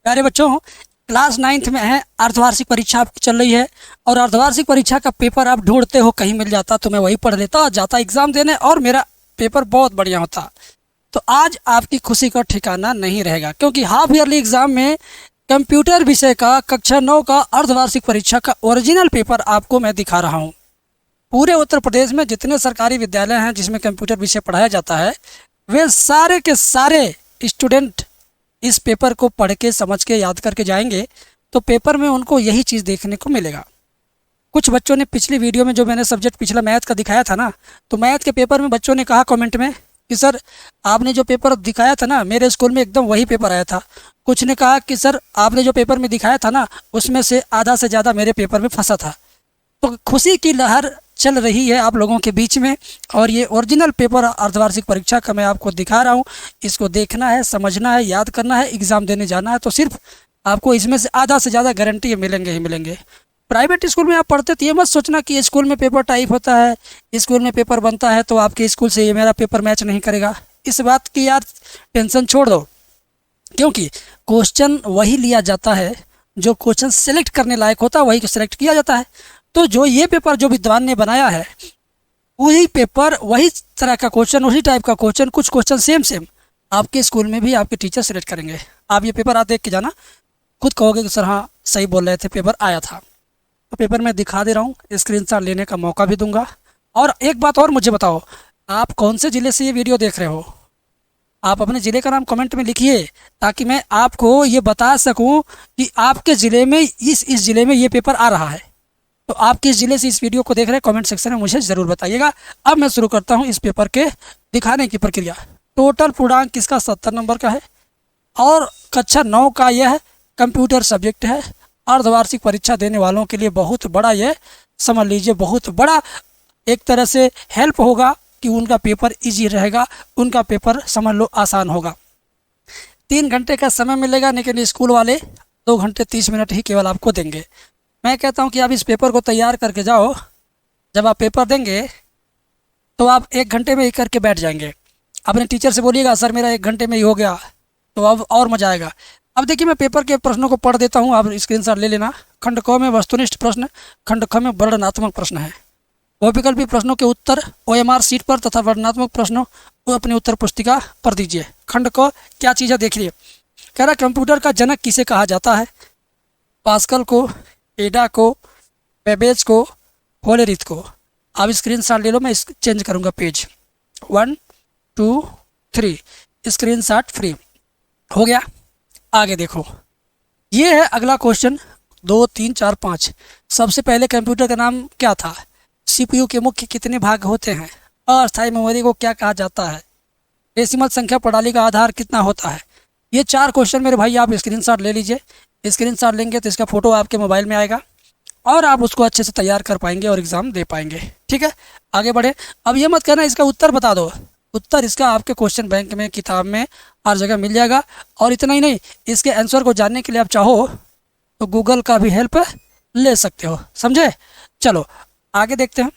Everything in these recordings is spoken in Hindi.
प्यारे बच्चों, क्लास 9th में है, अर्धवार्षिक परीक्षा आपकी चल रही है और अर्धवार्षिक परीक्षा का पेपर आप ढूंढते हो, कहीं मिल जाता तो मैं वही पढ़ लेता, जाता एग्ज़ाम देने और मेरा पेपर बहुत बढ़िया होता। तो आज आपकी खुशी का ठिकाना नहीं रहेगा, क्योंकि हाफ ईयरली एग्ज़ाम में कंप्यूटर विषय का कक्षा 9 का अर्धवार्षिक परीक्षा का ओरिजिनल पेपर आपको मैं दिखा रहा हूँ। पूरे उत्तर प्रदेश में जितने सरकारी विद्यालय हैं जिसमें कंप्यूटर विषय पढ़ाया जाता है, वे सारे के सारे स्टूडेंट इस पेपर को पढ़ के समझ के याद करके जाएंगे तो पेपर में उनको यही चीज़ देखने को मिलेगा। कुछ बच्चों ने पिछली वीडियो में जो मैंने सब्जेक्ट पिछला मैथ का दिखाया था ना, तो मैथ के पेपर में बच्चों ने कहा कमेंट में कि सर आपने जो पेपर दिखाया था ना मेरे स्कूल में एकदम वही पेपर आया था। कुछ ने कहा कि सर आपने जो पेपर में दिखाया था ना उसमें से आधा से ज़्यादा मेरे पेपर में फंसा था। तो खुशी की लहर चल रही है आप लोगों के बीच में और ये ओरिजिनल पेपर अर्धवार्षिक परीक्षा का मैं आपको दिखा रहा हूँ। इसको देखना है, समझना है, याद करना है, एग्ज़ाम देने जाना है, तो सिर्फ आपको इसमें से आधा से ज़्यादा गारंटी मिलेंगे ही मिलेंगे। प्राइवेट स्कूल में आप पढ़ते तो ये मत सोचना कि स्कूल में पेपर टाइप होता है, स्कूल में पेपर बनता है तो आपके स्कूल से ये मेरा पेपर मैच नहीं करेगा। इस बात की यार टेंशन छोड़ दो, क्योंकि क्वेश्चन वही लिया जाता है जो क्वेश्चन सेलेक्ट करने लायक होता है, वही को सिलेक्ट किया जाता है। तो जो ये पेपर जो विद्वान ने बनाया है वही पेपर, वही तरह का क्वेश्चन, उसी टाइप का क्वेश्चन, कुछ क्वेश्चन सेम आपके स्कूल में भी आपके टीचर सेलेक्ट करेंगे। आप ये पेपर आप देख के जाना, खुद कहोगे कि सर हाँ सही बोल रहे थे, पेपर आया था। तो पेपर मैं दिखा दे रहा हूँ, स्क्रीनशॉट लेने का मौका भी दूंगा। और एक बात और मुझे बताओ, आप कौन से ज़िले से ये वीडियो देख रहे हो? आप अपने ज़िले का नाम कमेंट में लिखिए ताकि मैं आपको ये बता सकूँ कि आपके ज़िले में इस ज़िले में ये पेपर आ रहा है। तो आप किस ज़िले से इस वीडियो को देख रहे हैं कमेंट सेक्शन में मुझे ज़रूर बताइएगा। अब मैं शुरू करता हूँ इस पेपर के दिखाने की प्रक्रिया। टोटल पूर्णांक किसका 70 नंबर का है और कक्षा 9 का यह कंप्यूटर सब्जेक्ट है। अर्धवार्षिक परीक्षा देने वालों के लिए बहुत बड़ा यह समझ लीजिए, बहुत बड़ा एक तरह से हेल्प होगा कि उनका पेपर ईजी रहेगा, उनका पेपर समझ लो आसान होगा। 3 घंटे का समय मिलेगा, लेकिन स्कूल वाले 2 घंटे 30 मिनट ही केवल आपको देंगे। मैं कहता हूं कि आप इस पेपर को तैयार करके जाओ, जब आप पेपर देंगे तो आप 1 घंटे में ही करके बैठ जाएंगे। अपने टीचर से बोलिएगा सर मेरा 1 घंटे में ही हो गया, तो अब और मज़ा आएगा। अब देखिए मैं पेपर के प्रश्नों को पढ़ देता हूं, आप स्क्रीनशॉट ले लेना। खंड क में वस्तुनिष्ठ प्रश्न, खंड ख में वर्णनात्मक प्रश्न है। बहुविकल्पी प्रश्नों के उत्तर OMR सीट पर तथा वर्णनात्मक प्रश्नों को अपनी उत्तर पुस्तिका पर दीजिए। खंड क क्या चीज़ है देखिए, कह रहा कंप्यूटर का जनक किसे कहा जाता है? पास्कल को, एडा को, बेबेज को, होलेरिथ को। आप स्क्रीनशॉट ले लो, मैं चेंज करूँगा पेज। 1 2 3 स्क्रीनशॉट फ्री हो गया। आगे देखो, ये है अगला क्वेश्चन 2 3 4 5। सबसे पहले कंप्यूटर का नाम क्या था? CPU के मुख्य कितने भाग होते हैं? अस्थायी मेमोरी को क्या कहा जाता है? डेसिमल संख्या प्रणाली का आधार कितना होता है? ये 4 क्वेश्चन मेरे भाई आप स्क्रीनशॉट ले लीजिए। स्क्रीनशॉट लेंगे तो इसका फ़ोटो आपके मोबाइल में आएगा और आप उसको अच्छे से तैयार कर पाएंगे और एग्ज़ाम दे पाएंगे। ठीक है, आगे बढ़े। अब ये मत कहना इसका उत्तर बता दो, उत्तर इसका आपके क्वेश्चन बैंक में, किताब में, हर जगह मिल जाएगा। और इतना ही नहीं, इसके आंसर को जानने के लिए आप चाहो तो गूगल का भी हेल्प ले सकते हो, समझे? चलो आगे देखते हैं।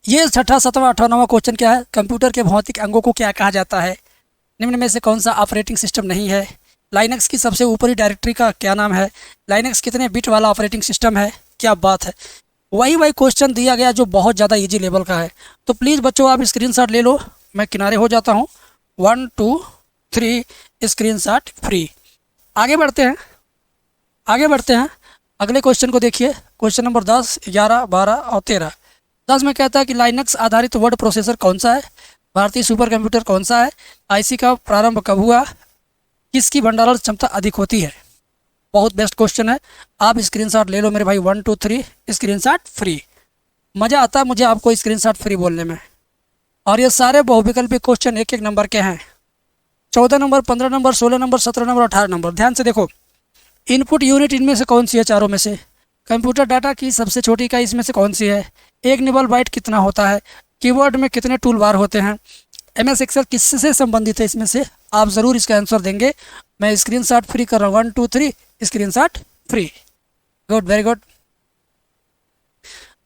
ये 6वां 7वां 8वां क्वेश्चन क्या है? कंप्यूटर के भौतिक अंगों को क्या कहा जाता है? निम्न में से कौन सा ऑपरेटिंग सिस्टम नहीं है? लाइनक्स की सबसे ऊपरी डायरेक्टरी का क्या नाम है? लाइनक्स कितने बिट वाला ऑपरेटिंग सिस्टम है? क्या बात है, वही क्वेश्चन दिया गया जो बहुत ज़्यादा इजी लेवल का है। तो प्लीज़ बच्चों आप स्क्रीनशॉट ले लो, मैं किनारे हो जाता हूँ। 1 2 3 स्क्रीनशॉट फ्री। आगे बढ़ते हैं, आगे बढ़ते हैं। अगले क्वेश्चन को देखिए, क्वेश्चन नंबर 10 11 12 और 13। 10 में कहता है कि लाइनक्स आधारित वर्ड प्रोसेसर कौन सा है? भारतीय सुपर कंप्यूटर कौन सा है? IC का प्रारंभ कब हुआ? किसकी भंडारण क्षमता अधिक होती है? बहुत बेस्ट क्वेश्चन है, आप स्क्रीनशॉट ले लो मेरे भाई। 1 2 3 स्क्रीनशॉट फ्री। मज़ा आता है मुझे आपको स्क्रीनशॉट फ्री बोलने में। और ये सारे बहुविकल्पी क्वेश्चन 1 1 नंबर के हैं। 14 number, 15 number, 16 number, 17 number, 18 number. ध्यान से देखो, इनपुट यूनिट इनमें से कौन सी है? चारों में से। कंप्यूटर डाटा की सबसे छोटी इकाई इसमें से कौन सी है? 1 निबल बाइट कितना होता है? कीबोर्ड में कितने टूल बार होते हैं? MS एक्सेल किससे संबंधित है? इसमें से आप ज़रूर इसका आंसर देंगे। मैं स्क्रीनशॉट फ्री कर रहा हूँ। 1 2 3 screenshot free. Good, very good.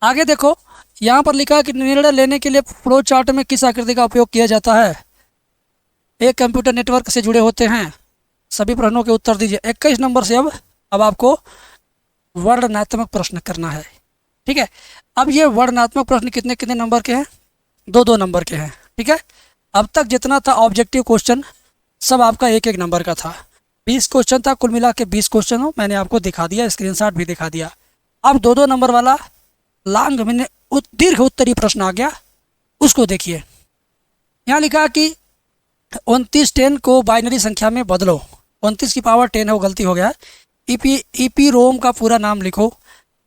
आगे देखो, यहाँ पर लिखा है कि निर्णय लेने के लिए फ्लो चार्ट में किस आकृति का उपयोग किया जाता है? एक कंप्यूटर नेटवर्क से जुड़े होते हैं, सभी प्रश्नों के उत्तर दीजिए। 21 नंबर से अब आपको वर्णनात्मक प्रश्न करना है। ठीक है, अब ये वर्णनात्मक प्रश्न कितने कितने नंबर के हैं? 2-2 नंबर के हैं। ठीक है, अब तक जितना था ऑब्जेक्टिव क्वेश्चन सब आपका 1-1 नंबर का था। 20 क्वेश्चन था, कुल मिला के 20 क्वेश्चन हो, मैंने आपको दिखा दिया, स्क्रीनशॉट भी दिखा दिया। अब 2-2 नंबर वाला लांग मैंने दीर्घ उत्तरीय प्रश्न आ गया, उसको देखिए। यहाँ लिखा कि 29-10 को बाइनरी संख्या में बदलो। 29 की पावर 10 है, वो गलती हो गया। ईपी रोम का पूरा नाम लिखो।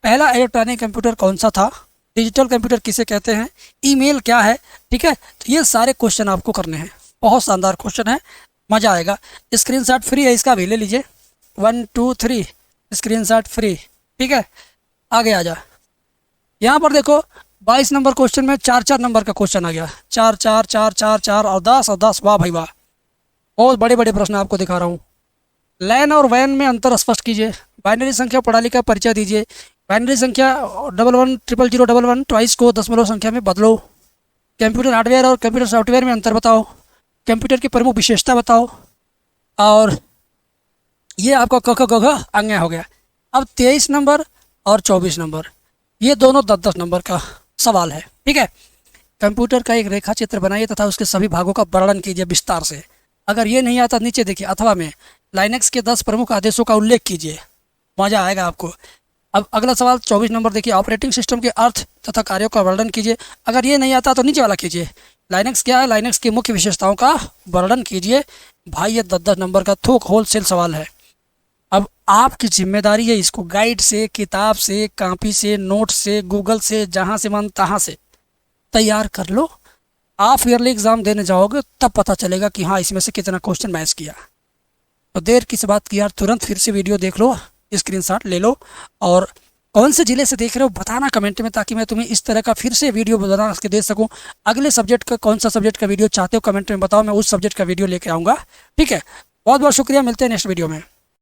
पहला इलेक्ट्रॉनिक कंप्यूटर कौन सा था? डिजिटल कंप्यूटर किसे कहते हैं? ईमेल क्या है? ठीक है, तो ये सारे क्वेश्चन आपको करने हैं। बहुत शानदार क्वेश्चन है, मज़ा आएगा। स्क्रीनशॉट फ्री है, इसका भी ले लीजिए। 1 2 3 स्क्रीनशॉट फ्री। ठीक है, आगे आ जा। यहाँ पर देखो 22 नंबर क्वेश्चन में 4-4 नंबर का क्वेश्चन आ गया। 4 4 4 4 4 और 10 और 10। वाह भाई वाह, बहुत बड़े बड़े प्रश्न आपको दिखा रहा हूँ। लैन और वैन में अंतर स्पष्ट कीजिए। बाइनरी संख्या प्रणाली का परिचय दीजिए। बाइनरी संख्या 11 000 11 22 को दशमलव संख्या में बदलो। कंप्यूटर हार्डवेयर और कंप्यूटर सॉफ्टवेयर में अंतर बताओ। कंप्यूटर की प्रमुख विशेषता बताओ। और ये आपका क ख ग घ अंग्या हो गया। अब 23 नंबर और 24 नंबर, ये दोनों 10-10 नंबर का सवाल है। ठीक है, कंप्यूटर का एक रेखा चित्र बनाइए तथा उसके सभी भागों का वर्णन कीजिए विस्तार से। अगर ये नहीं आता नीचे देखिए, अथवा में लाइनेक्स के 10 प्रमुख आदेशों का उल्लेख कीजिए। मज़ा आएगा आपको। अब अगला सवाल 24 नंबर देखिए, ऑपरेटिंग सिस्टम के अर्थ तथा कार्यों का वर्णन कीजिए। अगर ये नहीं आता तो नीचे वाला कीजिए। लाइनेक्स क्या है, लाइनेक्स की मुख्य विशेषताओं का वर्णन कीजिए। भाई ये 10-10 नंबर का थोक होलसेल सवाल है। अब आपकी जिम्मेदारी है इसको गाइड से, किताब से, कॉपी से, नोट से, गूगल से, जहाँ से मन तहाँ से तैयार कर लो। आप ईयरली एग्ज़ाम देने जाओगे तब पता चलेगा कि हाँ इसमें से कितना क्वेश्चन मैच किया। तो देर किस बात की यार, तुरंत फिर से वीडियो देख लो, स्क्रीनशॉट ले लो, और कौन से ज़िले से देख रहे हो बताना कमेंट में, ताकि मैं तुम्हें इस तरह का फिर से वीडियो बना के दे सकूं। अगले सब्जेक्ट का कौन सा सब्जेक्ट का वीडियो चाहते हो कमेंट में बताओ, मैं उस सब्जेक्ट का वीडियो लेके आऊँगा। ठीक है, बहुत बहुत शुक्रिया, मिलते हैं नेक्स्ट वीडियो में।